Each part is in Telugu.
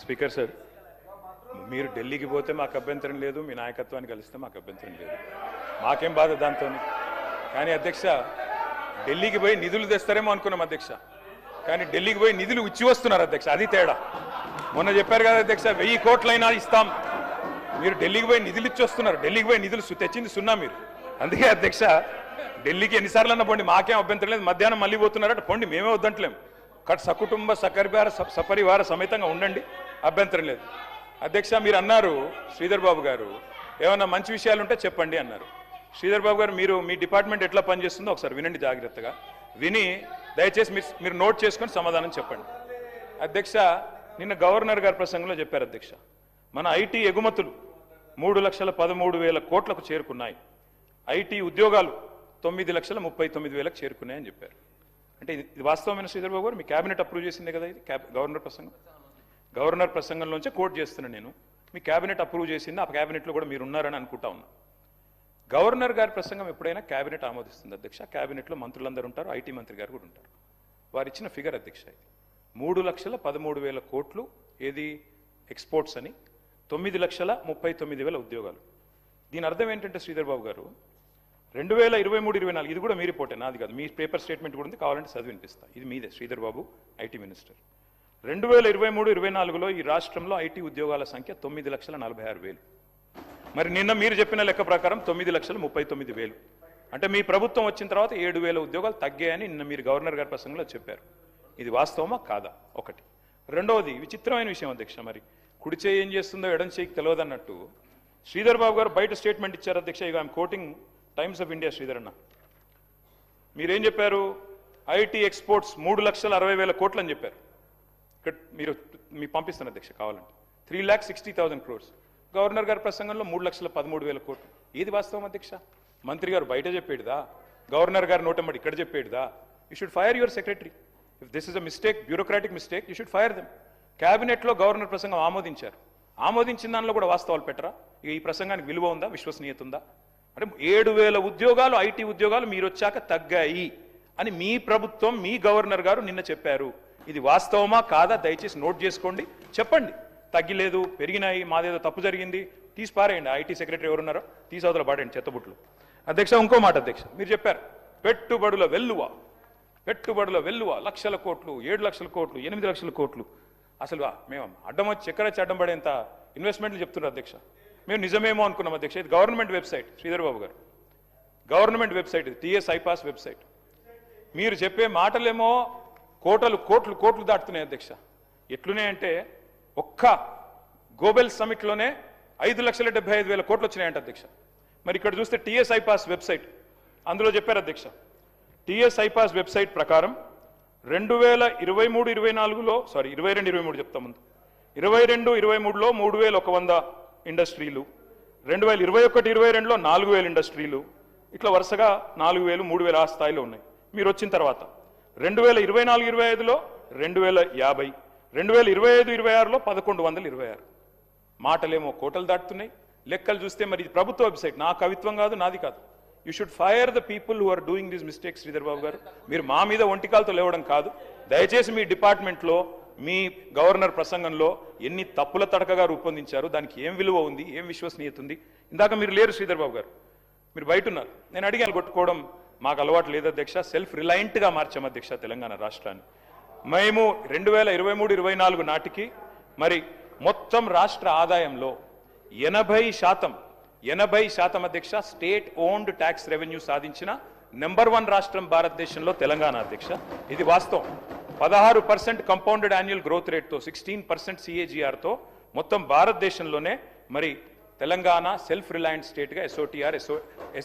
స్పీకర్ సార్, మీరు ఢిల్లీకి పోతే మాకు అభ్యంతరం లేదు, మీ నాయకత్వాన్ని కలిస్తే మాకు అభ్యంతరం లేదు, మాకేం బాధ దాంతో. కానీ అధ్యక్ష, ఢిల్లీకి పోయి నిధులు తెస్తారేమో అనుకున్నాం అధ్యక్ష, కానీ ఢిల్లీకి పోయి నిధులు ఇచ్చి వస్తున్నారు అధ్యక్ష, అది తేడా. మొన్న చెప్పారు కదా అధ్యక్ష, 1000 కోట్లైనా ఇస్తాం, మీరు ఢిల్లీకి పోయి నిధులు ఇచ్చి వస్తున్నారు. ఢిల్లీకి పోయి నిధులు తెచ్చింది సున్నా మీరు. అందుకే అధ్యక్ష, ఢిల్లీకి ఎన్నిసార్లు అన్నా పోండి, మాకేం అభ్యంతరం లేదు. మధ్యాహ్నం మళ్ళీ పోతున్నారట, పోండి, మేమే వద్దంటలేం. సకుటుంబ సపరివార సమేతంగా ఉండండి, అభ్యంతరం లేదు. అధ్యక్ష, మీరు అన్నారు శ్రీధర్ బాబు గారు, ఏమన్నా మంచి విషయాలు ఉంటే చెప్పండి అన్నారు. శ్రీధర్ బాబు గారు, మీరు మీ డిపార్ట్మెంట్ ఎట్లా పనిచేస్తుందో ఒకసారి వినండి జాగ్రత్తగా. విని దయచేసి మీరు నోట్ చేసుకొని సమాధానం చెప్పండి. అధ్యక్ష, నిన్న గవర్నర్ గారి ప్రసంగంలో చెప్పారు అధ్యక్ష, మన ఐటీ ఎగుమతులు 3,13,000 కోట్లకు చేరుకున్నాయి, ఐటీ ఉద్యోగాలు 9,39,000 చేరుకున్నాయని చెప్పారు. అంటే ఇది వాస్తవమైన శ్రీధర్ బాబు గారు, మీ క్యాబినెట్ అప్రూవ్ చేసిందే కదా ఇది గవర్నర్ ప్రసంగం? గవర్నర్ ప్రసంగంలోంచే కోట్ చేస్తున్నాను నేను. మీ క్యాబినెట్ అప్రూవ్ చేసింది, ఆ క్యాబినెట్లో కూడా మీరు ఉన్నారని అనుకుంటా ఉన్నా. గవర్నర్ గారి ప్రసంగం ఎప్పుడైనా క్యాబినెట్ ఆమోదిస్తుంది అధ్యక్ష. క్యాబినెట్లో మంత్రులందరూ ఉంటారు, ఐటీ మంత్రి గారు కూడా ఉంటారు. వారు ఇచ్చిన ఫిగర్ అధ్యక్ష, ఇది 3,13,000 కోట్లు ఏది ఎక్స్పోర్ట్స్ అని, 9,39,000 ఉద్యోగాలు. దీని అర్థం ఏంటంటే శ్రీధర్ బాబు గారు, 2023-24 ఇది కూడా మీ రిపోర్టే, నాది కాదు, మీ పేపర్ స్టేట్మెంట్ కూడా ఉంది, కావాలంటే చదివి వినిపిస్తా. ఇది మీదే శ్రీధర్ బాబు, ఐటీ మినిస్టర్. 2023-24లో ఈ రాష్ట్రంలో ఐటీ ఉద్యోగాల సంఖ్య 9,46,000. మరి నిన్న మీరు చెప్పిన లెక్క ప్రకారం 9,39,000. అంటే మీ ప్రభుత్వం వచ్చిన తర్వాత 7,000 ఉద్యోగాలు తగ్గాయని నిన్న మీరు గవర్నర్ గారి ప్రసంగంలో చెప్పారు. ఇది వాస్తవమా కాదా? ఒకటి. రెండవది విచిత్రమైన విషయం అధ్యక్ష, మరి కుడి చేయి ఏం చేస్తుందో ఎడం చేయికి తెలియదన్నట్టు శ్రీధర్ బాబు గారు బయట స్టేట్మెంట్ ఇచ్చారు అధ్యక్ష. ఇక I'm quoting times of India. Sridhar అన్న, మీరేం చెప్పారు? ఐటీ ఎక్స్పోర్ట్స్ 3,60,000 కోట్లు అని చెప్పారు. ఇక్కడ మీ పంపిస్తాను అధ్యక్ష కావాలంటే, 3,60,000 crores. గవర్నర్ గారి ప్రసంగంలో 3,13,000 కోట్లు. ఏది వాస్తవం అధ్యక్ష? మంత్రి గారు బయట చెప్పేడుదా, గవర్నర్ గారు నోటమ్మడి ఇక్కడ చెప్పేడుదా? You should fire your secretary. If this is a mistake, bureaucratic mistake, you should fire them. క్యాబినెట్లో గవర్నర్ ప్రసంగం ఆమోదించారు, ఆమోదించిన దానిలో కూడా వాస్తవాలు పెట్టరా? ఇక ఈ ప్రసంగానికి విలువ ఉందా, విశ్వసనీయత ఉందా? అంటే 7,000 ఉద్యోగాలు, ఐటీ ఉద్యోగాలు మీరు వచ్చాక తగ్గాయి అని మీ ప్రభుత్వం, మీ గవర్నర్ గారు నిన్న చెప్పారు. ఇది వాస్తవమా కాదా? దయచేసి నోట్ చేసుకోండి, చెప్పండి. తగ్గిలేదు, పెరిగినాయి, మాదేదో తప్పు జరిగింది, తీసి పారేయండి. ఐటీ సెక్రటరీ ఎవరున్నారో తీసి అవతల పాడండి చెత్తబుట్లు. అధ్యక్ష, ఇంకో మాట అధ్యక్ష, మీరు చెప్పారు పెట్టుబడుల వెల్లువ, పెట్టుబడుల వెల్లువ 1,00,000 కోట్లు, 7,00,000 కోట్లు, 8,00,000 కోట్లు. అసలు మేము అడ్డం వచ్చి చక్కెర అడ్డం పడేంత ఇన్వెస్ట్మెంట్లు చెప్తున్నారు అధ్యక్ష. మేము నిజమేమో అనుకున్నాం అధ్యక్ష. ఇది గవర్నమెంట్ వెబ్సైట్ శ్రీధర్ బాబు గారు, గవర్నమెంట్ వెబ్సైట్ ఇది, టీఎస్ ఐపాస్ వెబ్సైట్. మీరు చెప్పే మాటలేమో కోటలు కోట్లు కోట్లు దాటుతున్నాయి అధ్యక్ష. ఎట్లున్నాయంటే ఒక్క గ్లోబల్ సమిట్లోనే 5,75,000 కోట్లు వచ్చినాయంట అధ్యక్ష. మరి ఇక్కడ చూస్తే టీఎస్ ఐపాస్ వెబ్సైట్, అందులో చెప్పారు అధ్యక్ష, టీఎస్ ఐపాస్ వెబ్సైట్ ప్రకారం 2023-24లో, సారీ 22-23 చెప్తా ముందు, 22-23లో 3,100 ఇండస్ట్రీలు, 2021-22లో 4,000 ఇండస్ట్రీలు, ఇట్లా వరుసగా 4,000, 3,000 ఆ స్థాయిలో ఉన్నాయి. మీరు వచ్చిన తర్వాత 2024-25లో 2,050, 2025-26లో 1,126. మాటలేమో కోటలు దాటుతున్నాయి, లెక్కలు చూస్తే మరి ఇది ప్రభుత్వ వెబ్సైట్, నా కవిత్వం కాదు, నాది కాదు. You should fire the people who are doing this mistakes. Sridhar Babu గారు, మీరు మా మీద ఒంటికాలతో లేవడం కాదు. దయచేసి మీ డిపార్ట్మెంట్లో, మీ గవర్నర్ ప్రసంగంలో ఎన్ని తప్పుల తడకగా రూపొందించారు, దానికి ఏం విలువ ఉంది, ఏం విశ్వసనీయత ఉంది? ఇందాక మీరు లేరు శ్రీధర్ బాబు గారు, మీరు బయట ఉన్నారు. నేను అడిగాను, కొట్టుకోవడం మాకు అలవాటు లేదు అధ్యక్ష, సెల్ఫ్ రిలయంట్గా మార్చాం అధ్యక్ష తెలంగాణ రాష్ట్రాన్ని. మేము 2023-24 నాటికి మరి మొత్తం రాష్ట్ర ఆదాయంలో 80% అధ్యక్ష స్టేట్ ఓన్డ్ ట్యాక్స్ రెవెన్యూ సాధించిన నెంబర్ 1 రాష్ట్రం భారతదేశంలో తెలంగాణ అధ్యక్ష. ఇది వాస్తవం. 16% కంపౌండెడ్ యాన్యువల్ గ్రోత్ రేట్తో, 16% CAGRతో మొత్తం భారతదేశంలోనే మరి తెలంగాణ సెల్ఫ్ రిలయంట్ స్టేట్గా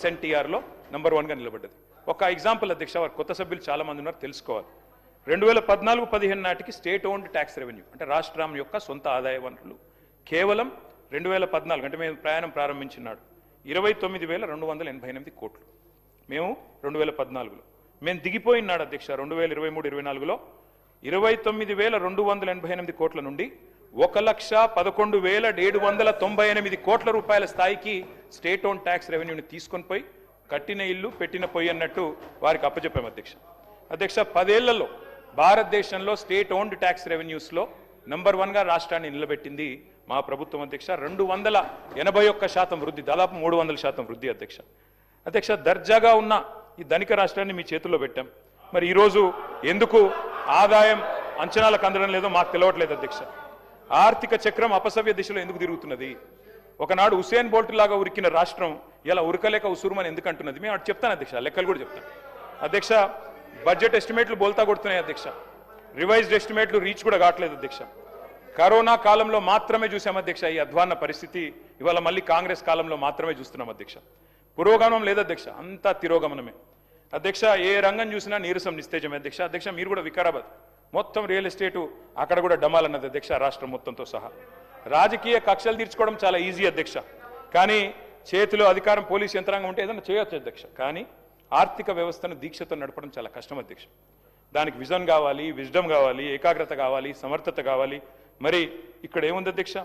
SNTRలో నెంబర్ 1గా నిలబడ్డది. ఒక ఎగ్జాంపుల్ అధ్యక్ష, వారు కొత్త సభ్యులు చాలా మంది ఉన్నారు, తెలుసుకోవాలి. 2014-15 నాటికి స్టేట్ ఓన్డ్ ట్యాక్స్ రెవెన్యూ అంటే రాష్ట్రం యొక్క సొంత ఆదాయ వనరులు కేవలం 2014 అంటే మేము ప్రయాణం ప్రారంభించినాడు 29,288 కోట్లు. మేము 2014లో మేము దిగిపోయినాడు అధ్యక్ష 2023-24లో 29,288 కోట్ల నుండి 1,11,798 కోట్ల రూపాయల స్థాయికి స్టేట్ ఓన్ ట్యాక్స్ రెవెన్యూని తీసుకొని పోయి కట్టిన ఇల్లు పెట్టిన పొయ్యి అన్నట్టు వారికి అప్పచెప్పాం అధ్యక్ష. 10 ఏళ్లలో భారతదేశంలో స్టేట్ ఓన్డ్ ట్యాక్స్ రెవెన్యూస్లో నంబర్ 1గా రాష్ట్రాన్ని నిలబెట్టింది మా ప్రభుత్వం అధ్యక్ష. 281% వృద్ధి, దాదాపు 300% వృద్ధి అధ్యక్ష. అధ్యక్ష, దర్జాగా ఉన్న ఈ ధనిక రాష్ట్రాన్ని మీ చేతుల్లో పెట్టాం. మరి ఈరోజు ఎందుకు ఆదాయం అంచనాలకు అందడం లేదో మాకు తెలియట్లేదు అధ్యక్ష. ఆర్థిక చక్రం అపసవ్య దిశలో ఎందుకు తిరుగుతున్నది? ఒకనాడు హుసేన్ బోల్ట్ లాగా ఉరికిన రాష్ట్రం ఇలా ఉరకలేక ఉసురుమని ఎందుకు అంటున్నది? మేము అటు చెప్తాను అధ్యక్ష, లెక్కలు కూడా చెప్తాను అధ్యక్ష. బడ్జెట్ ఎస్టిమేట్లు బోల్తా కొడుతున్నాయి అధ్యక్ష. రివైజ్డ్ ఎస్టిమేట్లు రీచ్ కూడా కావట్లేదు అధ్యక్ష. కరోనా కాలంలో మాత్రమే చూసాం అధ్యక్ష ఈ అధ్వాన్న పరిస్థితి. ఇవాళ మళ్ళీ కాంగ్రెస్ కాలంలో మాత్రమే చూస్తున్నాం అధ్యక్ష. పురోగమనం లేదు అధ్యక్ష, అంతా తిరోగమనమే అధ్యక్ష. ఏ రంగం చూసినా నీరసం నిస్తేజమే అధ్యక్ష. అధ్యక్ష, మీరు కూడా వికారాబాద్ మొత్తం రియల్ ఎస్టేటు అక్కడ కూడా డమాలన్నది అధ్యక్ష, రాష్ట్రం మొత్తంతో సహా. రాజకీయ కక్షలు తీర్చుకోవడం చాలా ఈజీ అధ్యక్ష, కానీ చేతిలో అధికారం పోలీస్ యంత్రాంగం ఉంటే ఏదైనా చేయొచ్చు అధ్యక్ష. కానీ ఆర్థిక వ్యవస్థను దీక్షతో నడపడం చాలా కష్టం అధ్యక్ష. దానికి విజన్ కావాలి, విజ్డమ్ కావాలి, ఏకాగ్రత కావాలి, సమర్థత కావాలి. మరి ఇక్కడ ఏముంది అధ్యక్ష?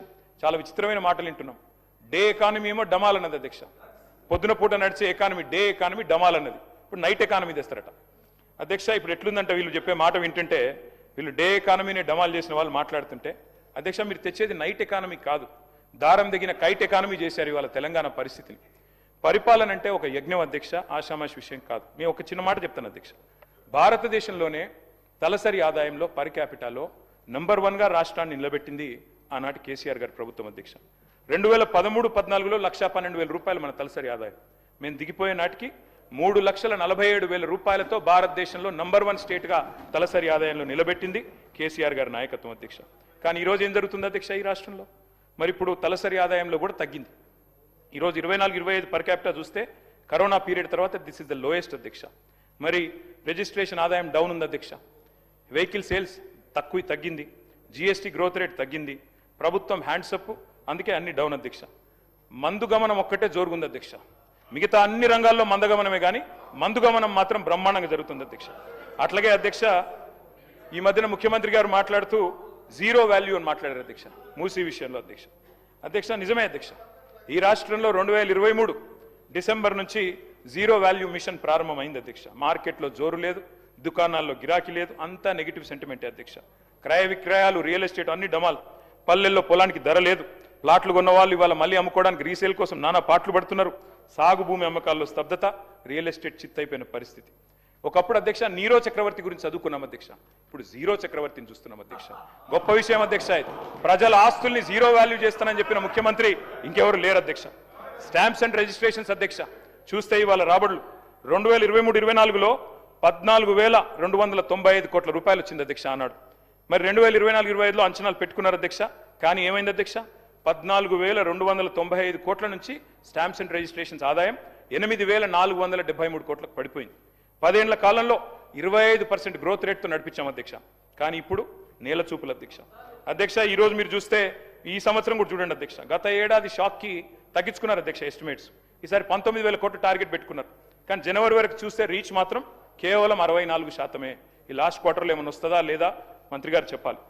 చాలా విచిత్రమైన మాటలు వింటున్నాం. డే ఎకానమీ ఏమో డమాల్ అన్నది అధ్యక్ష. పొద్దున పూట నడిచే ఎకానమీ డే ఎకానమీ డమాల్ అన్నది. ఇప్పుడు నైట్ ఎకానమీ తెస్తారట అధ్యక్ష. ఇప్పుడు ఎట్లుందంటే వీళ్ళు చెప్పే మాట వింటుంటే, వీళ్ళు డే ఎకానమీని డమాల్ చేసిన వాళ్ళు మాట్లాడుతుంటే అధ్యక్ష, మీరు తెచ్చేది నైట్ ఎకానమీ కాదు, దారం దిగిన కైట్ ఎకానమీ చేశారు ఇవాళ తెలంగాణ పరిస్థితిని. పరిపాలన అంటే ఒక యజ్ఞం అధ్యక్ష, ఆషామాషి విషయం కాదు. మేము ఒక చిన్న మాట చెప్తాను అధ్యక్ష. భారతదేశంలోనే తలసరి ఆదాయంలో పర్ క్యాపిటాలో నంబర్ 1గా రాష్ట్రాన్ని నిలబెట్టింది ఆనాటి కేసీఆర్ గారి ప్రభుత్వం అధ్యక్ష. 2013-14లో 1,12,000 రూపాయలు మన తలసరి ఆదాయం. మేము దిగిపోయే నాటికి 3,47,000 రూపాయలతో భారతదేశంలో నంబర్ 1 స్టేట్గా తలసరి ఆదాయంలో నిలబెట్టింది కేసీఆర్ గారి నాయకత్వం అధ్యక్ష. కానీ ఈరోజు ఏం జరుగుతుంది అధ్యక్ష ఈ రాష్ట్రంలో? మరి ఇప్పుడు తలసరి ఆదాయంలో కూడా తగ్గింది. ఈరోజు 24-25 పర్ క్యాపిటా చూస్తే కరోనా పీరియడ్ తర్వాత దిస్ ఇస్ ద లోయెస్ట్ అధ్యక్ష. మరి రిజిస్ట్రేషన్ ఆదాయం డౌన్ ఉంది అధ్యక్ష. వెహికల్ సేల్స్ తగ్గింది. జిఎస్టీ గ్రోత్ రేట్ తగ్గింది. ప్రభుత్వం హ్యాండ్సప్, అందుకే అన్ని డౌన్ అధ్యక్ష. మందు గమనం ఒక్కటే జోరుగుంది అధ్యక్ష. మిగతా అన్ని రంగాల్లో మందగమనమే కానీ మందు గమనం మాత్రం బ్రహ్మాండంగా జరుగుతుంది అధ్యక్ష. అట్లాగే అధ్యక్ష, ఈ మధ్యన ముఖ్యమంత్రి గారు మాట్లాడుతూ జీరో వాల్యూ అని మాట్లాడారు అధ్యక్ష మూసీ విషయంలో అధ్యక్ష. అధ్యక్ష, నిజమే అధ్యక్ష. ఈ రాష్ట్రంలో 2023 డిసెంబర్ నుంచి జీరో వాల్యూ మిషన్ ప్రారంభమైంది అధ్యక్ష. మార్కెట్లో జోరు లేదు, దుకాణాల్లో గిరాకీ లేదు, అంతా నెగిటివ్ సెంటిమెంటే అధ్యక్ష. క్రయ విక్రయాలు, రియల్ ఎస్టేట్ అన్ని డమాల్. పల్లెల్లో పొలానికి ధర లేదు. ప్లాట్లు కొన్న వాళ్ళు ఇవాళ మళ్ళీ అమ్ముకోవడానికి రీసేల్ కోసం నానా పాటలు పడుతున్నారు. సాగు భూమి అమ్మకాల్లో స్తబ్దత, రియల్ ఎస్టేట్ చిత్తైపోయిన పరిస్థితి. ఒకప్పుడు అధ్యక్ష నీరో చక్రవర్తి గురించి చదువుకున్నాం అధ్యక్ష, ఇప్పుడు జీరో చక్రవర్తిని చూస్తున్నాం అధ్యక్ష. గొప్ప విషయం అధ్యక్ష. ప్రజల ఆస్తుల్ని జీరో వాల్యూ చేస్తానని చెప్పిన ముఖ్యమంత్రి ఇంకెవరు లేరు అధ్యక్ష. స్టాంప్స్ అండ్ రిజిస్ట్రేషన్స్ అధ్యక్ష చూస్తే ఇవాళ రాబడులు 2023-24లో 14,295 కోట్ల రూపాయలు వచ్చింది అధ్యక్ష ఆనాడు. మరి 2024-25లో అంచనాలు పెట్టుకున్నారు అధ్యక్ష. కానీ ఏమైంది అధ్యక్ష? 14,295 కోట్ల నుంచి స్టాంప్స్ అండ్ రిజిస్ట్రేషన్స్ ఆదాయం 8,473 కోట్లకు పడిపోయింది. 10 ఏళ్ల కాలంలో 25% గ్రోత్ రేట్తో నడిపించాం అధ్యక్ష. కానీ ఇప్పుడు నేల చూపులు అధ్యక్ష. అధ్యక్ష, ఈరోజు మీరు చూస్తే ఈ సంవత్సరం కూడా చూడండి అధ్యక్ష. గత ఏడాది షాక్కి తగ్గించుకున్నారు అధ్యక్ష ఎస్టిమేట్స్. ఈసారి 19,000 కోట్ల టార్గెట్ పెట్టుకున్నారు. కానీ జనవరి వరకు చూస్తే రీచ్ మాత్రం కేవలం 64%. ఈ లాస్ట్ క్వార్టర్లో ఏమైనా వస్తుందా లేదా మంత్రి గారు చెప్పాలి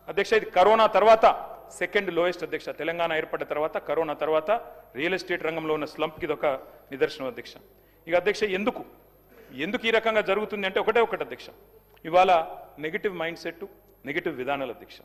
అధ్యక్ష. ఇది కరోనా తర్వాత సెకండ్ లోయెస్ట్ అధ్యక్ష. తెలంగాణ ఏర్పడ్డ తర్వాత కరోనా తర్వాత రియల్ ఎస్టేట్ రంగంలో ఉన్న స్లంప్కి ఇదొక నిదర్శనం అధ్యక్ష. ఇక అధ్యక్ష, ఎందుకు ఈ రకంగా జరుగుతుంది అంటే ఒకటే ఒకటి అధ్యక్ష, ఇవాళ నెగిటివ్ మైండ్ సెట్, నెగిటివ్ విధానాలు అధ్యక్ష.